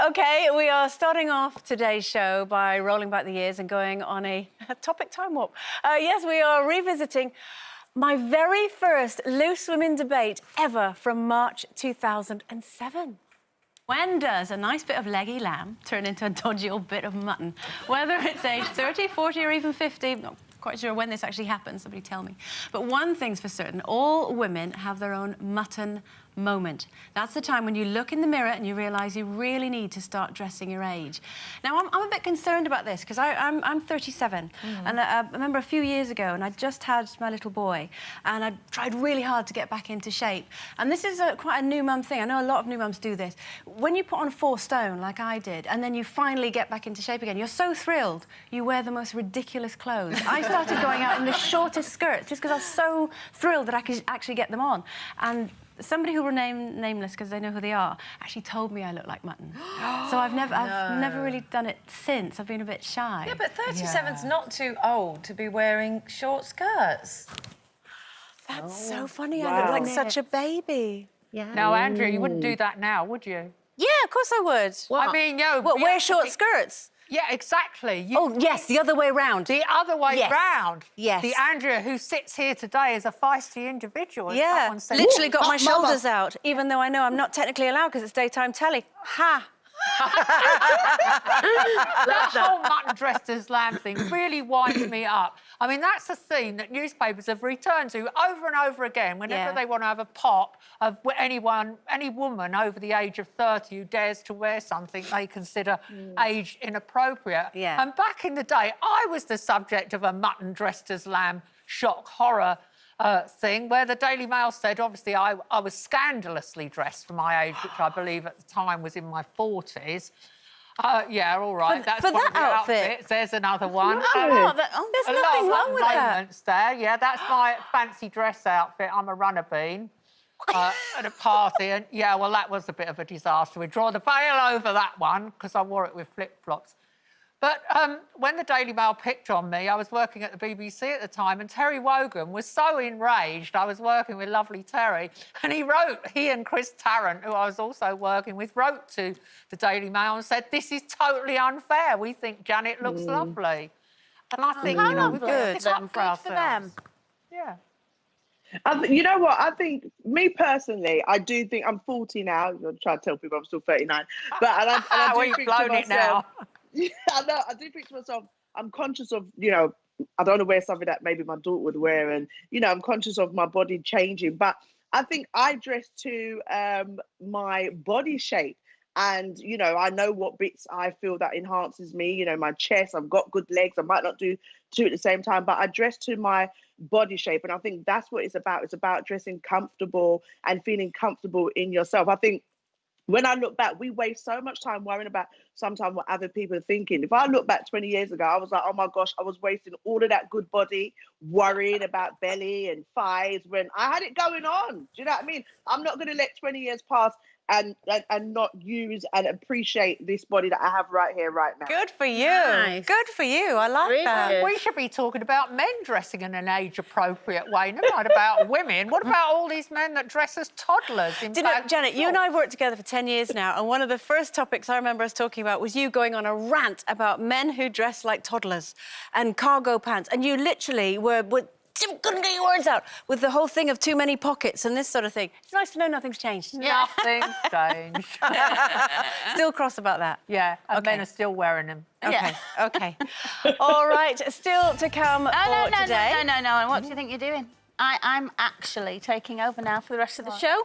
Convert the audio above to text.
OK, we are starting off today's show by rolling back the years and going on a topic time warp. Yes, we are revisiting my very first loose women debate ever from March 2007. When does a nice bit of leggy lamb turn into a dodgy old bit of mutton? Whether it's age 30, 40 or even 50, not quite sure when this actually happens, somebody tell me. But one thing's for certain, all women have their own mutton moment. That's the time when you look in the mirror and you realise you really need to start dressing your age. Now, I'm a bit concerned about this because I'm 37 and I remember a few years ago and I just had my little boy and I tried really hard to get back into shape. And this is quite a new mum thing. I know a lot of new mums do this. When you put on 4 stone, like I did, and then you finally get back into shape again, you're so thrilled you wear the most ridiculous clothes. I started going out in the shortest skirts just because I was so thrilled that I could actually get them on. And somebody who will remain nameless because they know who they are actually told me I look like mutton. So I've never really done it since. I've been a bit shy. Yeah, but 37's not too old to be wearing short skirts. That's so funny. I look like such a baby. Yeah. No, Andrea, you wouldn't do that now, would you? Yeah, of course I would. What? I mean, What, wear short skirts? Yeah, exactly. Oh, yes, the other way round. The other way round. Yes. The Andrea who sits here today is a feisty individual. Yeah, literally got my shoulders out, even though I know I'm not technically allowed because it's daytime telly. Ha! That whole mutton dressed as lamb thing really winds me up. I mean, that's a theme that newspapers have returned to over and over again whenever they want to have a pop of any woman over the age of 30 who dares to wear something they consider age inappropriate. Yeah. And back in the day, I was the subject of a mutton dressed as lamb shock horror thing where the Daily Mail said, obviously, I was scandalously dressed for my age, which I believe at the time was in my 40s. Yeah, all right. That's for one that of the outfit? outfits. There's another one. There's nothing wrong with that. Moments there. Yeah, that's my fancy dress outfit. I'm a runner bean at a party. And, yeah, well, that was a bit of a disaster. We draw the veil over that one because I wore it with flip-flops. But when the Daily Mail picked on me, I was working at the BBC at the time, and Terry Wogan was so enraged. I was working with lovely Terry, and he and Chris Tarrant, who I was also working with, wrote to the Daily Mail and said, "This is totally unfair. We think Janet looks lovely." And I think, you know, we've got to stand for ourselves. Yeah. You know what? I think, me personally, I do think I'm 40 now. I'm trying to tell people I'm still 39. But I do we've think blown to it myself, now. Yeah, I know. I do think to myself, I'm conscious of, you know, I don't want to wear something that maybe my daughter would wear. And, you know, I'm conscious of my body changing. But I think I dress to my body shape. And, you know, I know what bits I feel that enhances me. You know, my chest, I've got good legs. I might not do 2 at the same time, but I dress to my body shape. And I think that's what it's about. It's about dressing comfortable and feeling comfortable in yourself. I think when I look back, we waste so much time worrying about sometimes what other people are thinking. If I look back 20 years ago, I was like, oh my gosh, I was wasting all of that good body worrying about belly and thighs when I had it going on. Do you know what I mean? I'm not going to let 20 years pass and not use and appreciate this body that I have right here, right now. Good for you. Nice. Good for you. I like that. We should be talking about men dressing in an age-appropriate way, not about women. What about all these men that dress as toddlers in Janet, you and I have worked together for 10 years now, and one of the first topics I remember us talking about was you going on a rant about men who dress like toddlers and cargo pants, and you literally couldn't get your words out with the whole thing of too many pockets and this sort of thing. It's nice to know nothing's changed. Yeah. Nothing's changed. Still cross about that. Yeah, and men are still wearing them. Okay, Yeah. OK. All right, still to come today. No. And what do you think you're doing? I'm actually taking over now for the rest of the show.